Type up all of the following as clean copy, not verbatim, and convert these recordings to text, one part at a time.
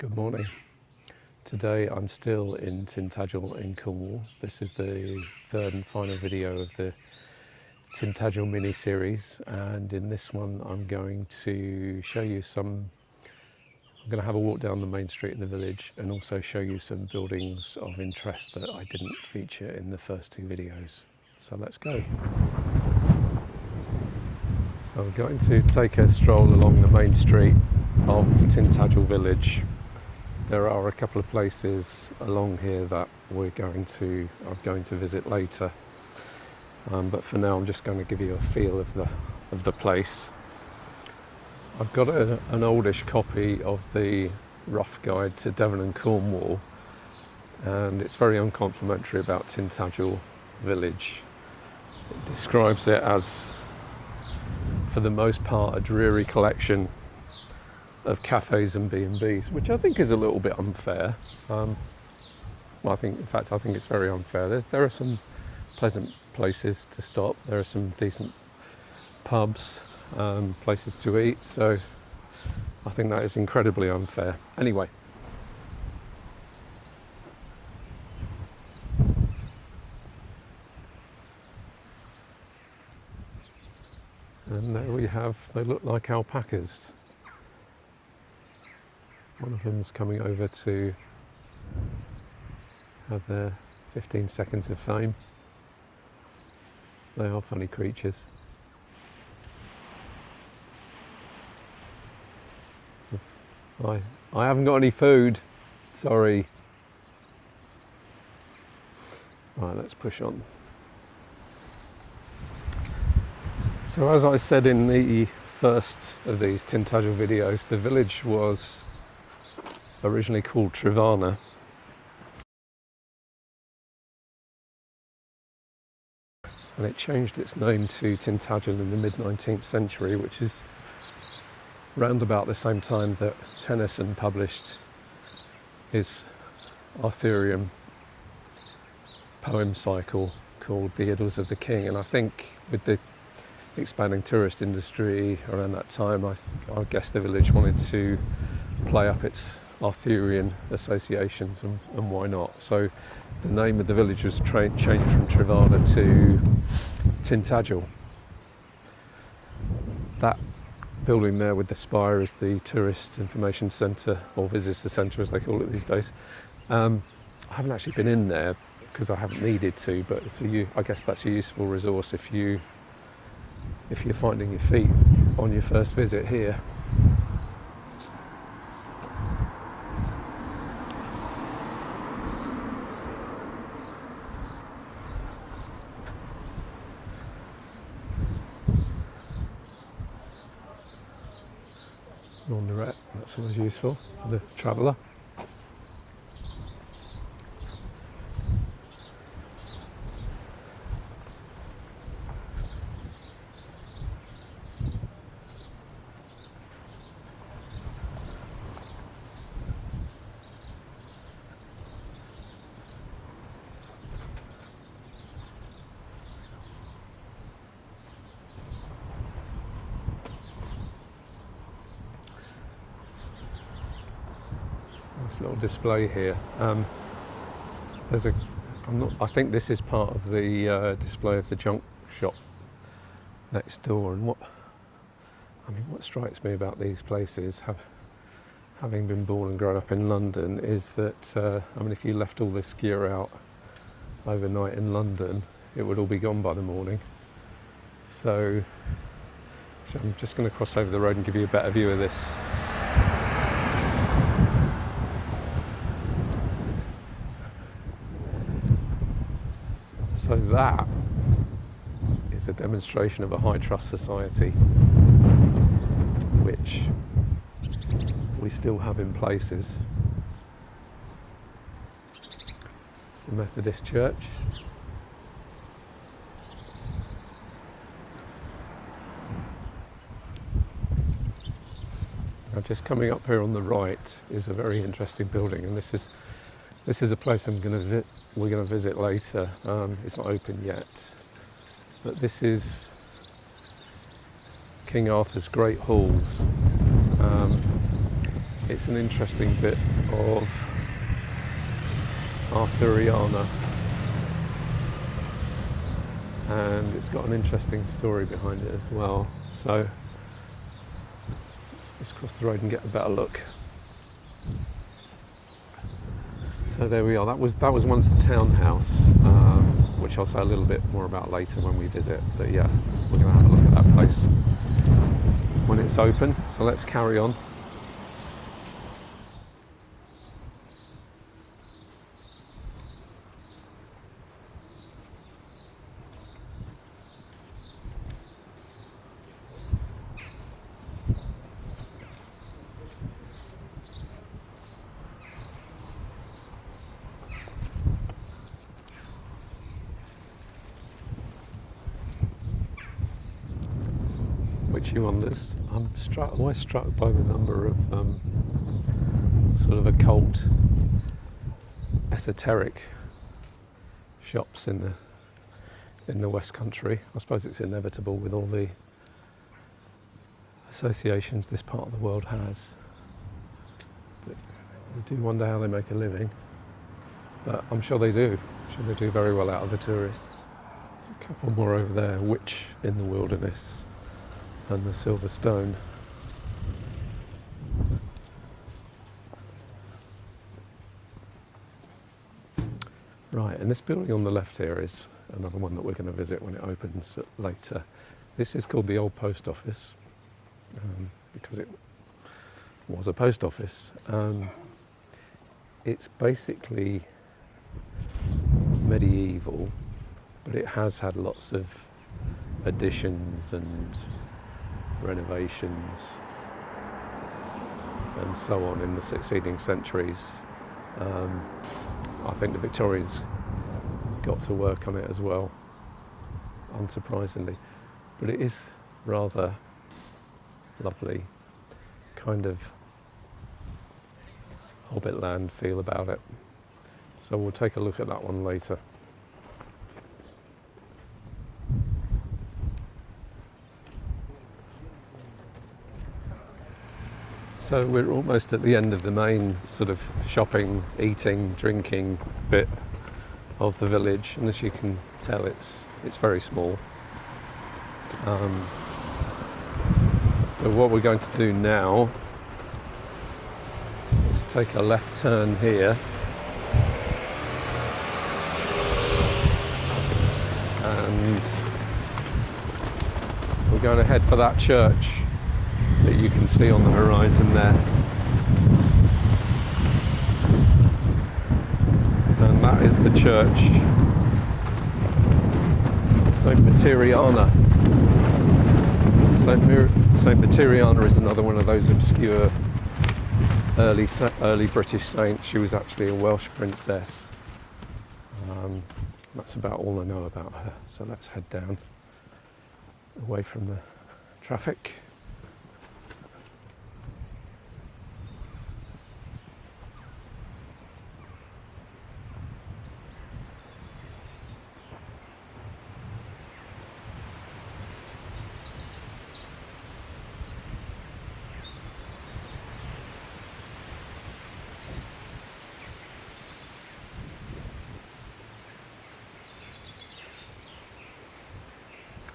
Good morning. Today I'm still in Tintagel in Cornwall. This is the third and final video of the Tintagel mini-series, and in this one I'm going to show you I'm going to have a walk down the main street of the village and also show you some buildings of interest that I didn't feature in the first two videos. So let's go. So we're going to take a stroll along the main street of Tintagel village. There are a couple of places along here that I'm going to visit later, but for now I'm just going to give you a feel of the place. I've got an oldish copy of the rough guide to Devon and Cornwall, and it's very uncomplimentary about Tintagel village. It describes it as, for the most part, a dreary collection of cafes and B&Bs, which I think is a little bit unfair. I think it's very unfair. There are some pleasant places to stop. There are some decent pubs, places to eat. So I think that is incredibly unfair. Anyway. And there we have, they look like alpacas. One of them's coming over to have their 15 seconds of fame. They are funny creatures. I haven't got any food, sorry. Right, let's push on. So as I said in the first of these Tintagel videos, the village was originally called Trevana. And it changed its name to Tintagel in the mid-19th century, which is round about the same time that Tennyson published his Arthurian poem cycle called The Idylls of the King. And I think with the expanding tourist industry around that time, I guess the village wanted to play up its Arthurian associations, and why not? So the name of the village was changed from Trevana to Tintagel. That building there with the spire is the Tourist Information Centre, or Visitor Centre as they call it these days. I haven't actually been in there because I haven't needed to, but I guess that's a useful resource if you're finding your feet on your first visit here. Laundrette, that's always useful for the traveller. Little display here. I think this is part of the display of the junk shop next door. And what strikes me about these places, having been born and grown up in London, is that if you left all this gear out overnight in London, it would all be gone by the morning. So I'm just going to cross over the road and give you a better view of this. So that is a demonstration of a high trust society, which we still have in places. It's the Methodist Church. Now just coming up here on the right is a very interesting building, and this is a place we're going to visit later. It's not open yet, but this is King Arthur's Great Halls. It's an interesting bit of Arthuriana, and it's got an interesting story behind it as well. So let's cross the road and get a better look. So there we are. That was once a townhouse, which I'll say a little bit more about later when we visit. But yeah, we're going to have a look at that place when it's open. So let's carry on. You wonders. I'm always struck by the number of sort of occult, esoteric shops in the West Country. I suppose it's inevitable with all the associations this part of the world has. But I do wonder how they make a living. But I'm sure they do. I'm sure they do very well out of the tourists. A couple more over there. Witch in the Wilderness. And the Silver Stone. Right, and this building on the left here is another one that we're going to visit when it opens later. This is called the Old Post Office, because it was a post office. It's basically medieval, but it has had lots of additions and renovations and so on in the succeeding centuries. I think the Victorians got to work on it as well, unsurprisingly. But it is rather lovely, kind of Hobbitland feel about it. So we'll take a look at that one later. So we're almost at the end of the main sort of shopping, eating, drinking bit of the village, and as you can tell, it's very small. So what we're going to do now is take a left turn here, and we're going to head for that church that you can see on the horizon there. And that is the church, St Materiana. St Materiana is another one of those obscure early British saints. She was actually a Welsh princess. That's about all I know about her. So let's head down, away from the traffic.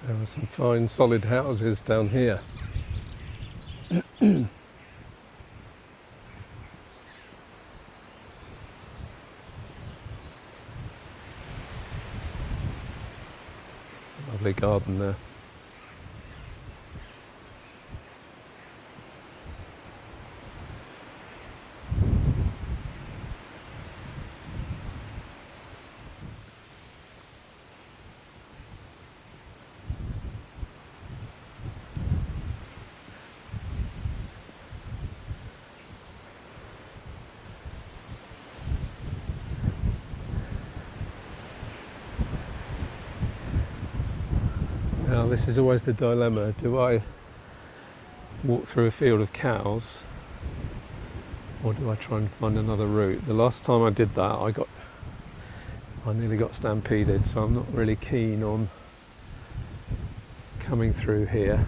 There are some fine solid houses down here. It's a lovely garden there. Now this is always the dilemma, do I walk through a field of cows or do I try and find another route? The last time I did that I nearly got stampeded, so I'm not really keen on coming through here.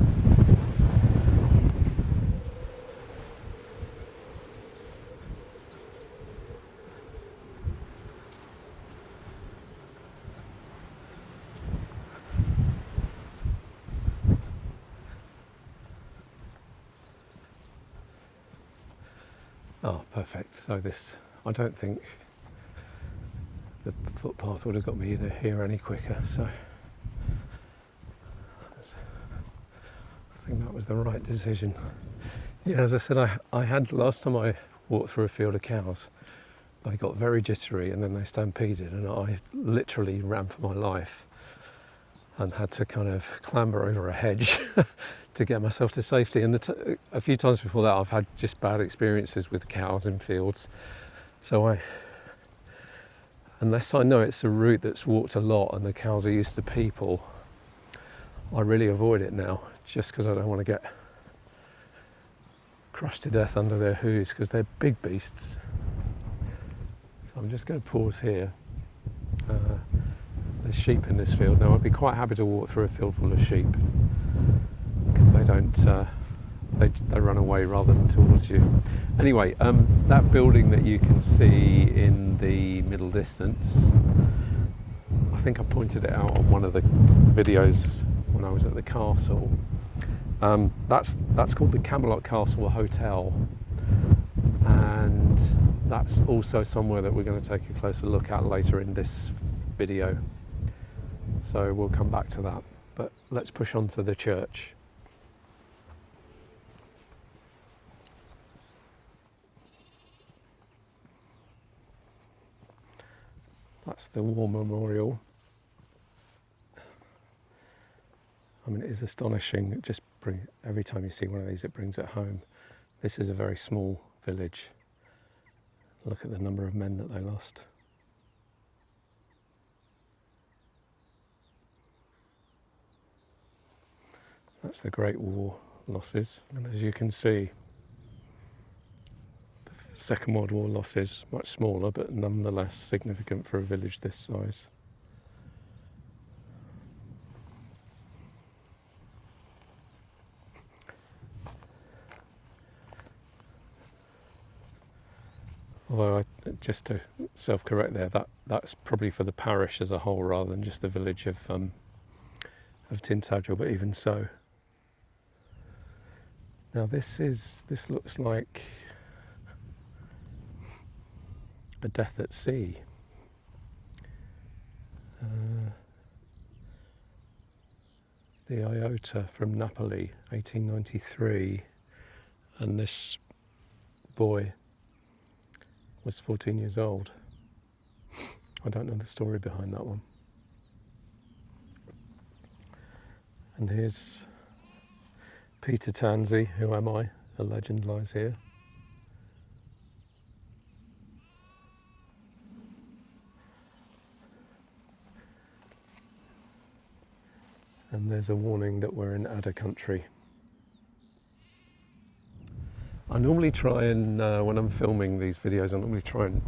Oh, perfect. So this, I don't think the footpath would have got me here any quicker, so I think that was the right decision. Yeah, as I said, I had, last time I walked through a field of cows, they got very jittery and then they stampeded, and I literally ran for my life and had to kind of clamber over a hedge to get myself to safety. And a few times before that I've had just bad experiences with cows in fields, so unless I know it's a route that's walked a lot and the cows are used to people, I really avoid it now, just because I don't want to get crushed to death under their hooves, because they're big beasts. So I'm just going to pause here. There's sheep in this field. Now I'd be quite happy to walk through a field full of sheep, because they don't, they run away rather than towards you. Anyway, that building that you can see in the middle distance, I think I pointed it out on one of the videos when I was at the castle. That's called the Camelot Castle Hotel, and that's also somewhere that we're going to take a closer look at later in this video. So we'll come back to that, but let's push on to the church. That's the War Memorial. I mean, it is astonishing. It just every time you see one of these, it brings it home. This is a very small village. Look at the number of men that they lost. That's the Great War losses, and as you can see, the Second World War losses much smaller, but nonetheless significant for a village this size. Although, just to self-correct there, that's probably for the parish as a whole rather than just the village of Tintagel, but even so. Now this looks like a death at sea. The Iota from Napoli, 1893, and this boy was 14 years old. I don't know the story behind that one. And here's Peter Tansey, Who Am I? A legend lies here. And there's a warning that we're in Adder country. I normally try and, when I'm filming these videos, I normally try and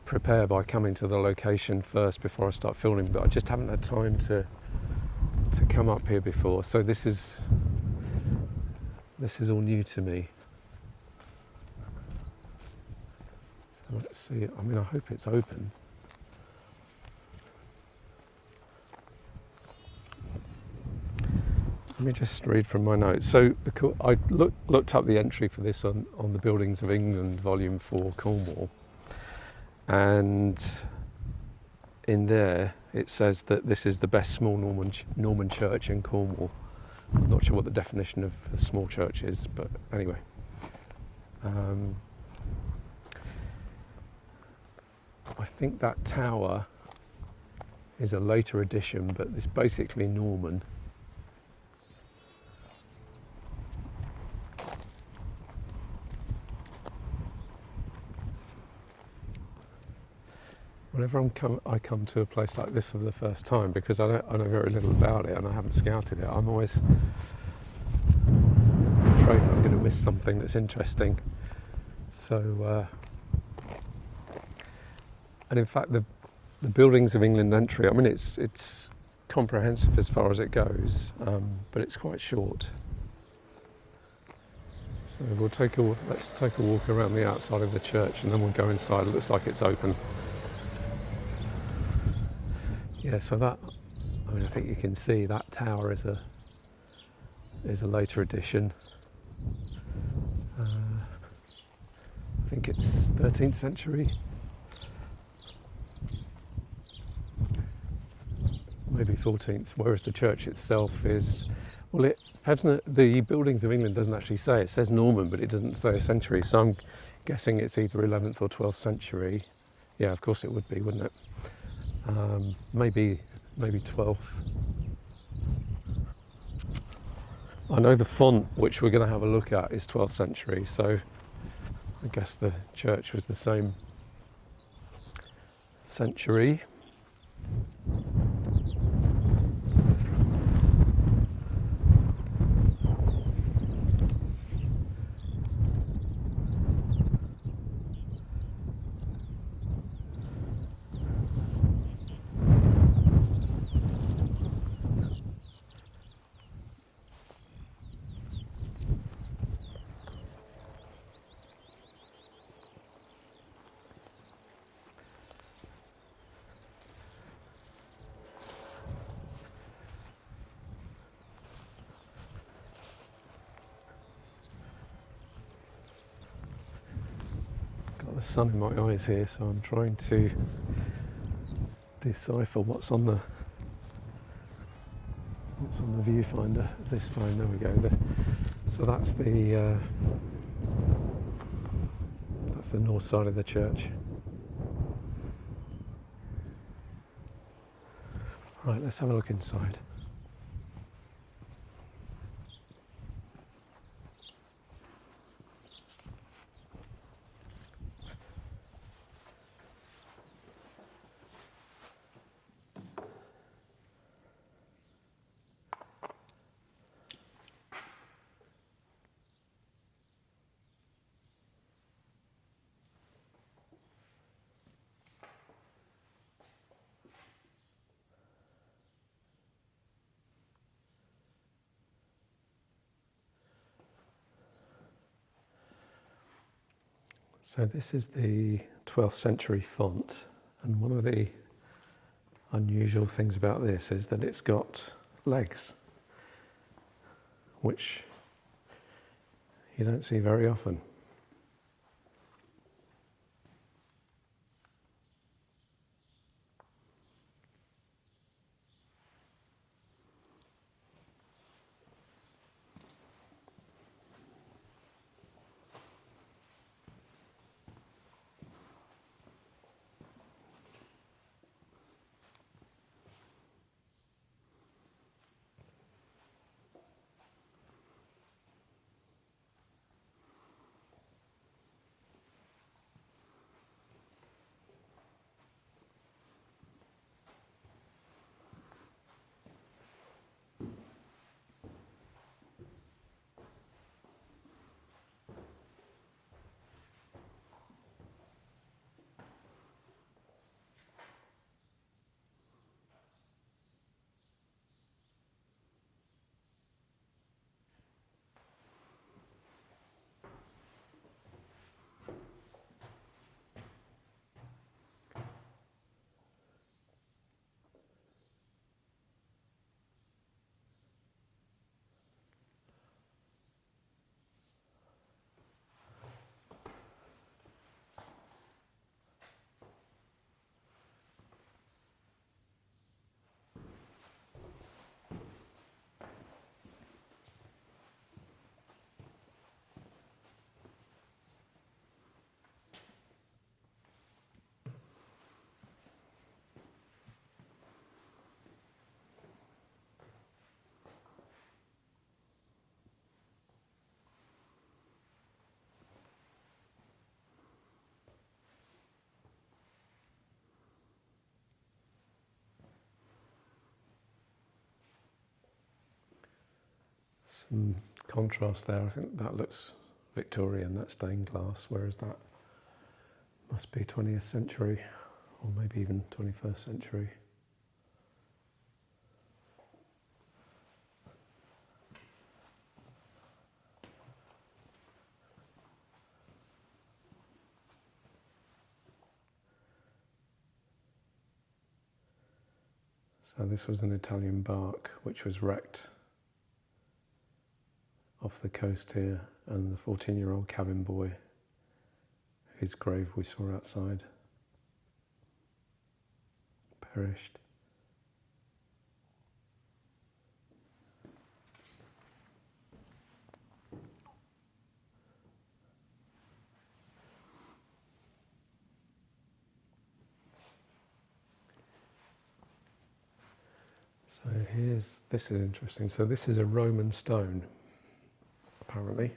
prepare by coming to the location first before I start filming, but I just haven't had time to come up here before, so this is all new to me. So let's see. I mean, I hope it's open. Let me just read from my notes. So I looked up the entry for this on the Buildings of England, Volume 4, Cornwall, and in there it says that this is the best small Norman church in Cornwall. I'm not sure what the definition of a small church is, but anyway. I think that tower is a later addition, but it's basically Norman. Whenever I come to a place like this for the first time, because I know very little about it and I haven't scouted it, I'm always afraid I'm going to miss something that's interesting. So, and in fact, the Buildings of England entry, I mean, it's comprehensive as far as it goes, but it's quite short. So let's take a walk around the outside of the church, and then we'll go inside. It looks like it's open. Yeah, so I think you can see that tower is a later addition. think it's 13th century, maybe 14th, whereas the church itself is, well, Pevsner, the Buildings of England doesn't actually say, it says Norman, but it doesn't say a century, so I'm guessing it's either 11th or 12th century. Yeah, of course it would be, wouldn't it? Maybe 12th. I know the font, which we're going to have a look at, is 12th century, so I guess the church was the same century. The sun in my eyes here, so I'm trying to decipher what's on the viewfinder of this phone. There we go. So that's the north side of the church. Right, let's have a look inside. So this is the 12th century font, and one of the unusual things about this is that it's got legs, which you don't see very often. Some contrast there. I think that looks Victorian, that stained glass, whereas that must be 20th century, or maybe even 21st century. So this was an Italian bark which was wrecked off the coast here, and the 14-year-old cabin boy whose grave we saw outside, perished. So this is interesting. So this is a Roman stone, apparently.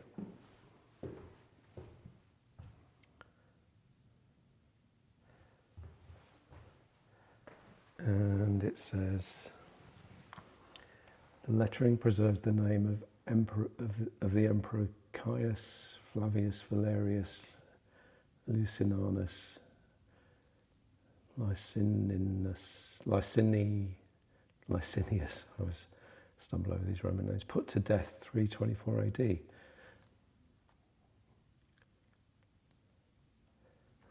And it says, the lettering preserves the name of the Emperor Caius Flavius Valerius Licinianus Licinius, I was stumble over these Roman names, put to death 324 AD.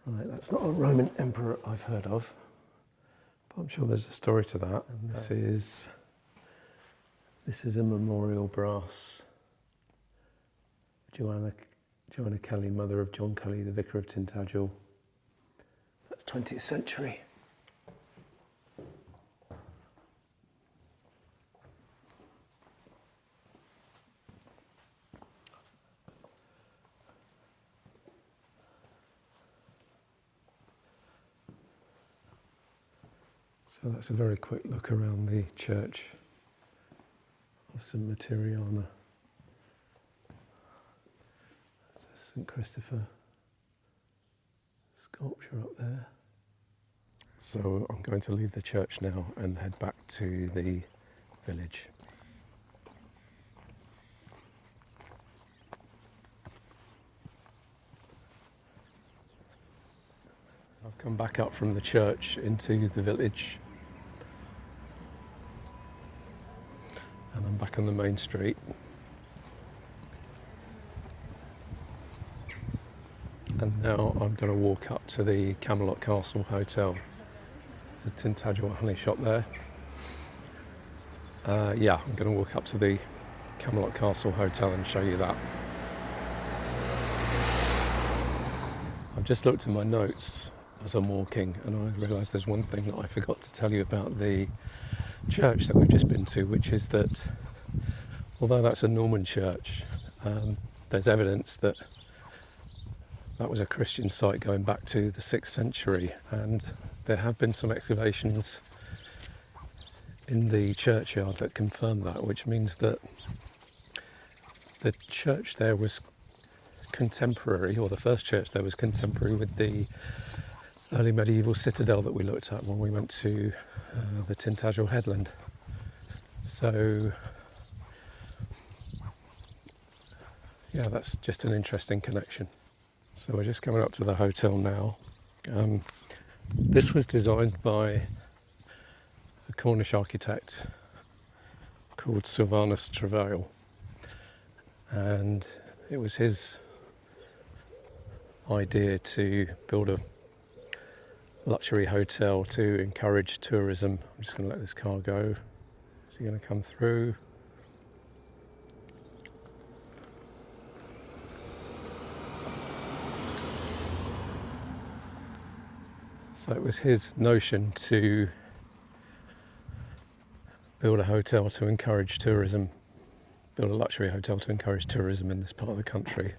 Right, that's not a Roman emperor I've heard of, but I'm sure there's a story to that. And this is a memorial brass. Joanna Kelly, mother of John Kelly, the vicar of Tintagel. That's 20th century. So that's a very quick look around the Church of St Materiana. There's a St Christopher sculpture up there. So I'm going to leave the church now and head back to the village. So I've come back up from the church into the village. And I'm back on the main street. And now I'm going to walk up to the Camelot Castle Hotel. There's a Tintagel honey shop there. I'm going to walk up to the Camelot Castle Hotel and show you that. I've just looked at my notes as I'm walking and I realised there's one thing that I forgot to tell you about the church that we've just been to, which is that although that's a Norman church, there's evidence that was a Christian site going back to the 6th century, and there have been some excavations in the churchyard that confirm that, which means that the church there was contemporary, or the first church there was contemporary with the early medieval citadel that we looked at when we went to the Tintagel headland. So yeah, that's just an interesting connection. So we're just coming up to the hotel now. This was designed by a Cornish architect called Sylvanus Travail, and it was his idea to build a luxury hotel to encourage tourism. I'm just going to let this car go. Is he going to come through? So it was his notion to build a hotel to encourage tourism, build a luxury hotel to encourage tourism in this part of the country.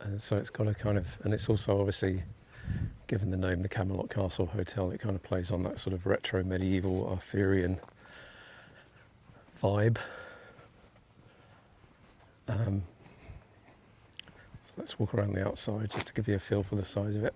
And so it's got a kind of, and it's also obviously, given the name the Camelot Castle Hotel, it kind of plays on that sort of retro medieval Arthurian vibe. So let's walk around the outside just to give you a feel for the size of it.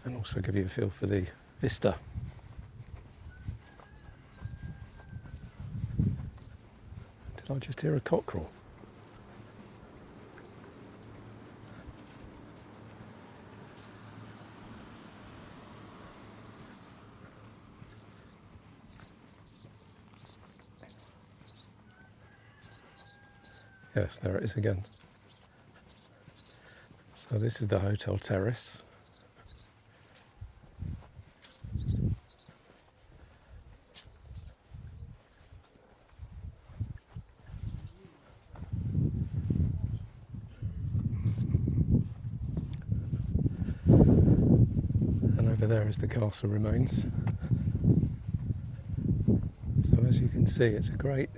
And also give you a feel for the vista. Did I just hear a cockerel? Yes, there it is again. So this is the hotel terrace. And over there is the castle remains. So as you can see, it's a great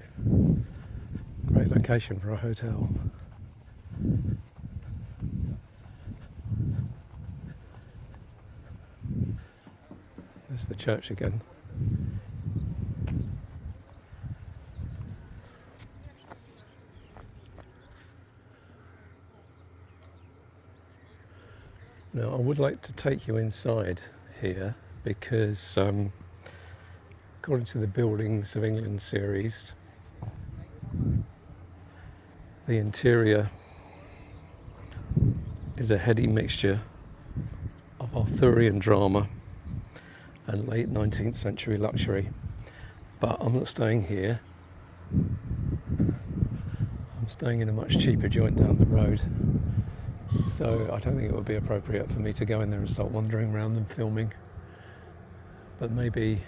location for a hotel. There's the church again. Now I would like to take you inside here because according to the Buildings of England series, the interior is a heady mixture of Arthurian drama and late 19th century luxury. But I'm not staying here. I'm staying in a much cheaper joint down the road. So I don't think it would be appropriate for me to go in there and start wandering around and filming. But maybe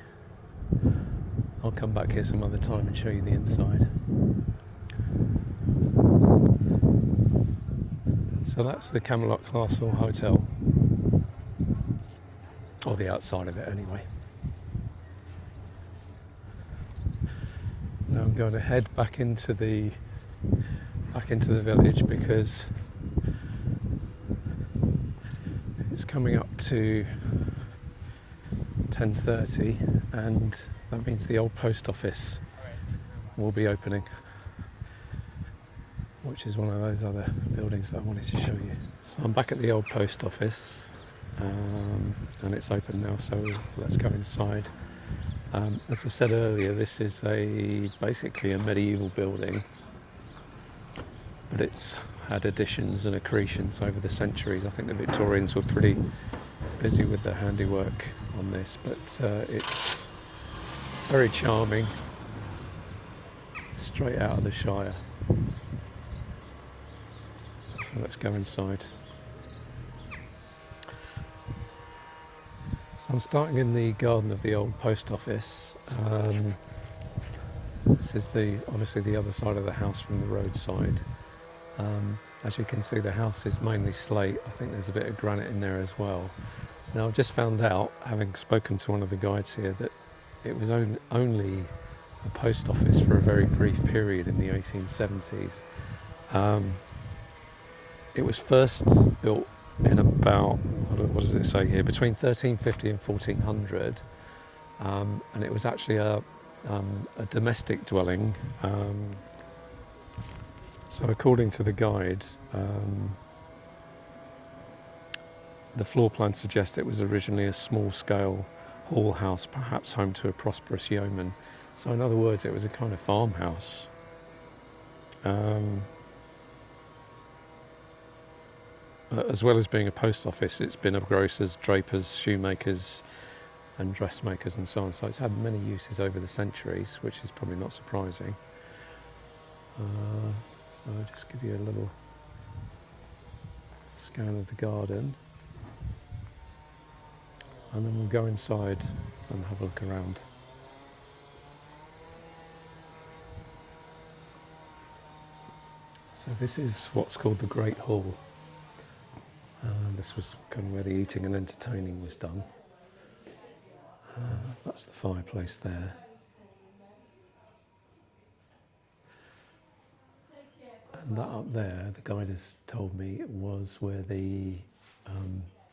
I'll come back here some other time and show you the inside. So that's the Camelot Castle Hotel. Or the outside of it anyway. Now I'm going to head back into the village because it's coming up to 10:30 and that means the old post office will be opening, which is one of those other buildings that I wanted to show you. So I'm back at the old post office and it's open now, so let's go inside. As I said earlier, this is basically a medieval building, but it's had additions and accretions over the centuries. I think the Victorians were pretty busy with their handiwork on this, but it's very charming, straight out of the Shire. So let's go inside. So I'm starting in the garden of the old post office. This is obviously the other side of the house from the roadside. As you can see, the house is mainly slate. I think there's a bit of granite in there as well. Now I've just found out, having spoken to one of the guides here, that it was only a post office for a very brief period in the 1870s. It was first built in about, what does it say here, between 1350 and 1400, and it was actually a domestic dwelling. So according to the guide, the floor plan suggests it was originally a small-scale hall house, perhaps home to a prosperous yeoman. So in other words, it was a kind of farmhouse. But as well as being a post office, it's been a grocers, drapers, shoemakers and dressmakers and so on. So it's had many uses over the centuries, which is probably not surprising. So I'll just give you a little scan of the garden. And then we'll go inside and have a look around. So this is what's called the Great Hall. This was kind of where the eating and entertaining was done. That's the fireplace there. And that up there, the guide has told me, was where the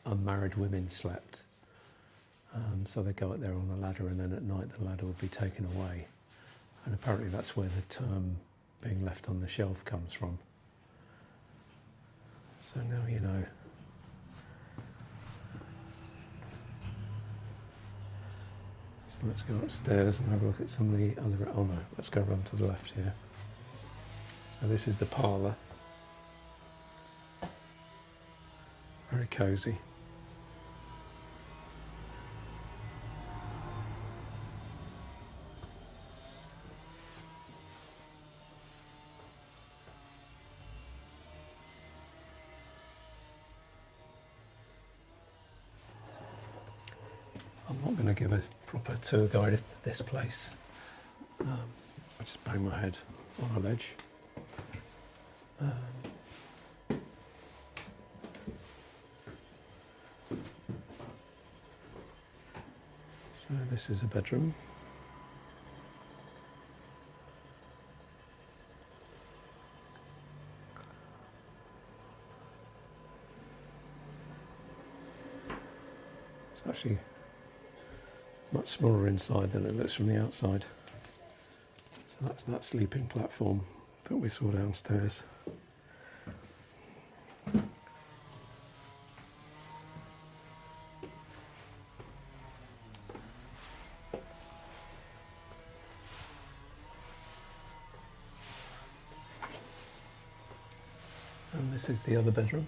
unmarried women slept. So they go up there on a ladder, and then at night the ladder would be taken away. And apparently that's where the term being left on the shelf comes from. So now you know. So let's go upstairs and have a look at some of the other, oh no, let's go around to the left here. So this is the parlour. Very cosy. I'm not going to give a proper tour guide of this place. I just bang my head on a ledge. So this is a bedroom. It's actually much smaller inside than it looks from the outside. So that's that sleeping platform that we saw downstairs. And this is the other bedroom.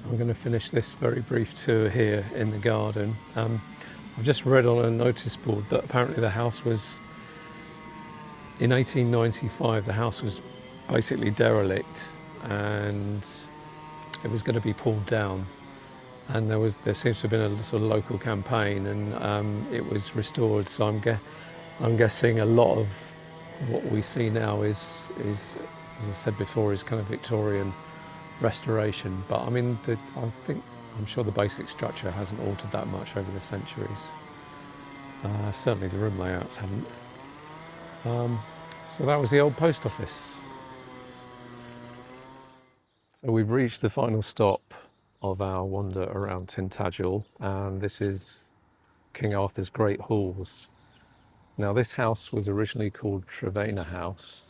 I'm going to finish this very brief tour here in the garden. I've just read on a notice board that apparently the house was, in 1895, the house was basically derelict and it was going to be pulled down. And there seems to have been a sort of local campaign, and it was restored. So I'm guessing a lot of what we see now is, as I said before, is kind of Victorian restoration. But I mean, I'm sure the basic structure hasn't altered that much over the centuries. Certainly the room layouts haven't. So that was the old post office. So we've reached the final stop of our wander around Tintagel, and this is King Arthur's Great Halls. Now this house was originally called Trevena House,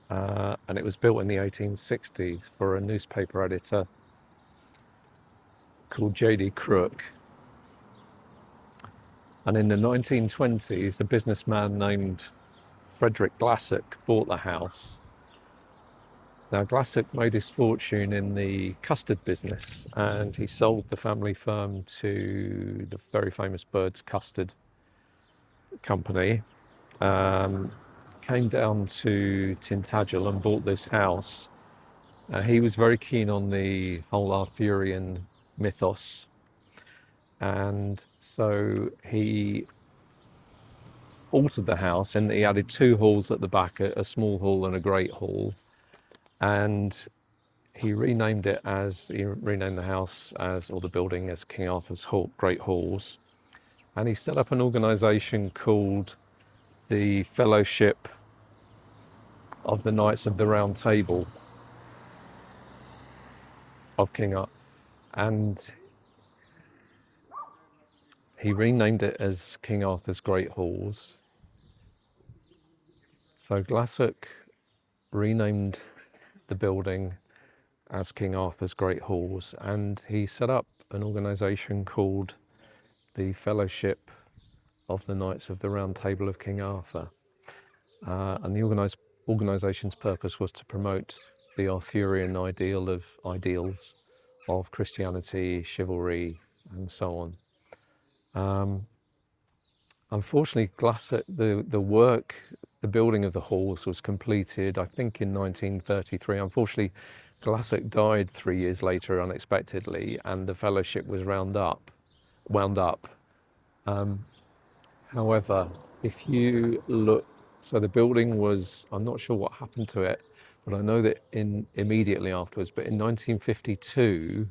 and it was built in the 1860s for a newspaper editor called J.D. Crook. And in the 1920s, a businessman named Frederick Glassick bought the house. Now Glassick made his fortune in the custard business, and he sold the family firm to the very famous Bird's Custard Company. Came down to Tintagel and bought this house. He was very keen on the whole Arthurian mythos, and so he altered the house, and he added two halls at the back, a small hall and a great hall, and he renamed the house as, or the building, as King Arthur's Great Halls. And he set up an organisation called the Fellowship of the Knights of the Round Table of King Arthur, and he renamed it as King Arthur's Great Halls. So Glassick renamed the building as King Arthur's Great Halls, and he set up an organisation called the Fellowship of the Knights of the Round Table of King Arthur. And the organisation's purpose was to promote the Arthurian ideals of Christianity, chivalry, and so on. Unfortunately, the building of the halls was completed, I think, in 1933. Unfortunately, Glassick died 3 years later unexpectedly, and the fellowship was wound up. However, if you look, so the building was, I'm not sure what happened to it, but I know that immediately afterwards, but in 1952,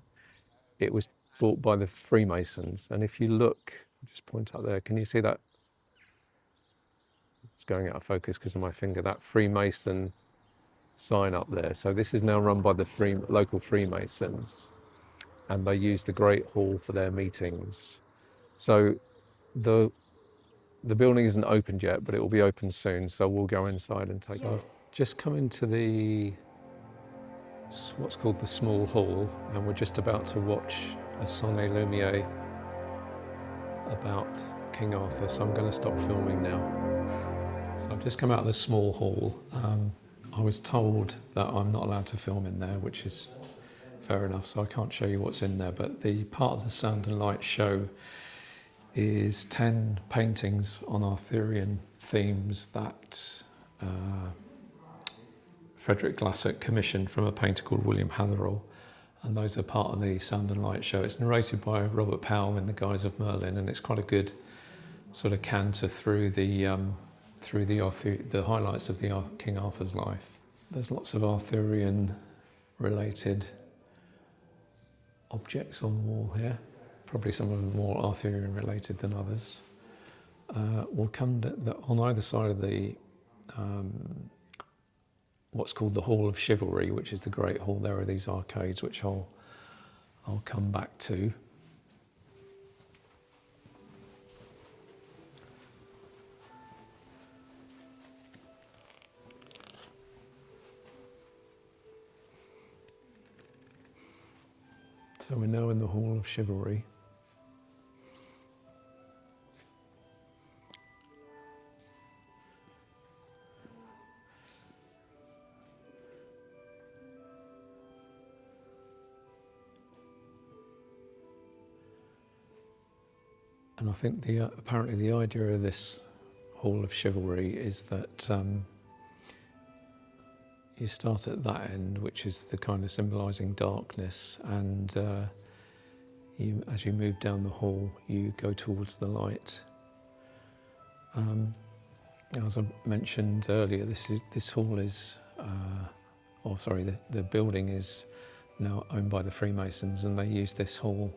it was bought by the Freemasons. And if you look, I'll just point out there, can you see that? It's going out of focus because of my finger, that Freemason sign up there. So this is now run by the local Freemasons, and they use the Great Hall for their meetings. So the the building isn't opened yet, but it will be open soon, so we'll go inside and take a look. Just come into what's called the small hall, and we're just about to watch a sonnet lumiere about King Arthur, so I'm going to stop filming now. So I've just come out of the small hall. I was told that I'm not allowed to film in there, which is fair enough, so I can't show you what's in there, but the part of the Sound and Light show is 10 paintings on Arthurian themes that Frederick Glasset commissioned from a painter called William Hatherell, and those are part of the Sound and Light show. It's narrated by Robert Powell in the guise of Merlin, and it's quite a good sort of canter through the highlights of the King Arthur's life. There's lots of Arthurian related objects on the wall here, probably some of them more Arthurian related than others. We'll come on either side of the what's called the Hall of Chivalry, which is the Great Hall. There are these arcades, which I'll come back to. So we're now in the Hall of Chivalry. And I think apparently the idea of this Hall of Chivalry is that you start at that end, which is the kind of symbolising darkness, and as you move down the hall, you go towards the light. As I mentioned earlier, this hall is, the building is now owned by the Freemasons, and they use this hall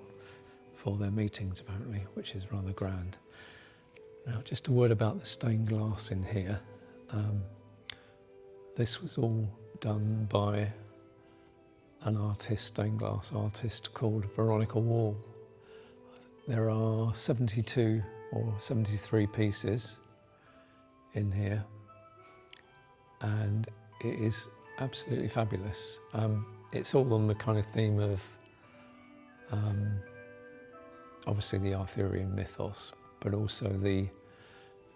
for their meetings apparently, which is rather grand. Now, just a word about the stained glass in here. This was all done by an stained glass artist called Veronica Wall. There are 72 or 73 pieces in here, and it is absolutely fabulous. It's all on the kind of theme of obviously the Arthurian mythos, but also the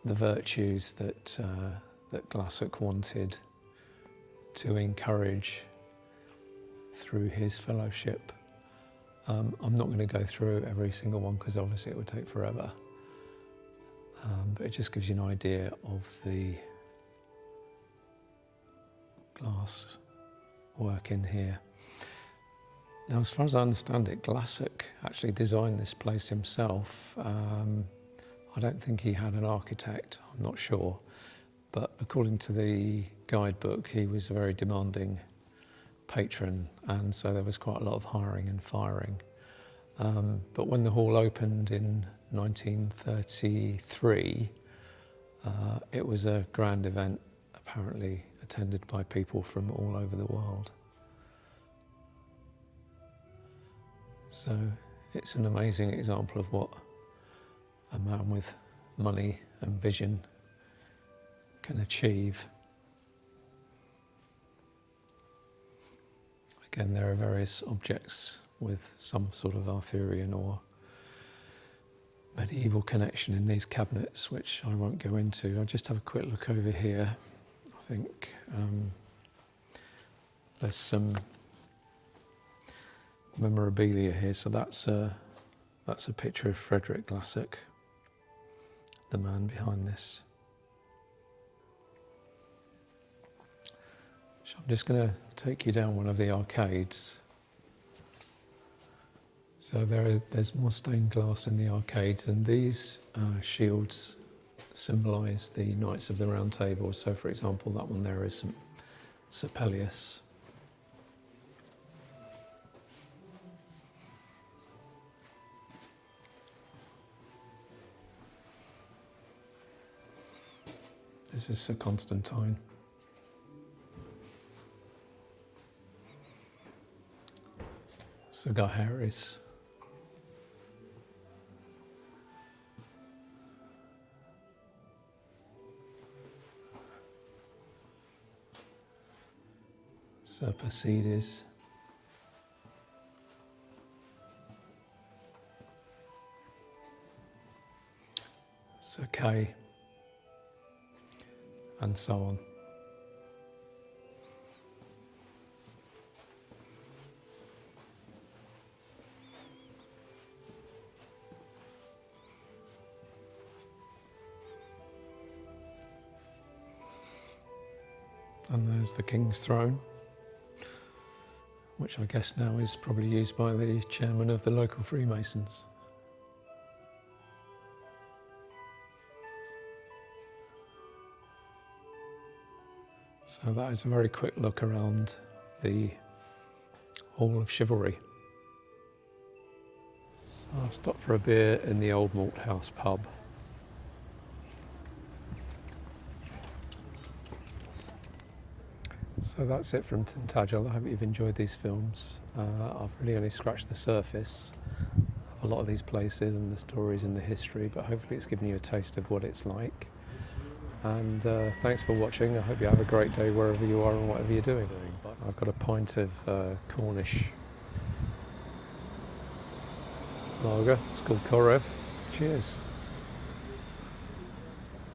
virtues that Glasset wanted to encourage through his fellowship. I'm not going to go through every single one because obviously it would take forever, but it just gives you an idea of the glass work in here. Now, as far as I understand it, Glasset actually designed this place himself. I don't think he had an architect, I'm not sure, but according to the guidebook, he was a very demanding patron, and so there was quite a lot of hiring and firing. But when the hall opened in 1933, it was a grand event, apparently attended by people from all over the world. So it's an amazing example of what a man with money and vision can achieve. Again, there are various objects with some sort of Arthurian or medieval connection in these cabinets, which I won't go into. I'll just have a quick look over here. I think there's some memorabilia here. So that's a picture of Frederick Glasset, the man behind this. So I'm just going to take you down one of the arcades. So there's more stained glass in the arcades, and these shields symbolise the Knights of the Round Table. So, for example, that one there is Sir Pelleas. This is Sir Constantine. Sir Gaheris. Sir Persides. Sir Kay, and so on. And there's the King's Throne, which I guess now is probably used by the chairman of the local Freemasons. So that is a very quick look around the Hall of Chivalry. So I've stopped for a beer in the Old Malt House pub. So that's it from Tintagel. I hope you've enjoyed these films. I've really only scratched the surface of a lot of these places and the stories and the history, but hopefully it's given you a taste of what it's like. And thanks for watching. I hope you have a great day wherever you are and whatever you're doing. I've got a pint of Cornish lager. It's called Korev. Cheers.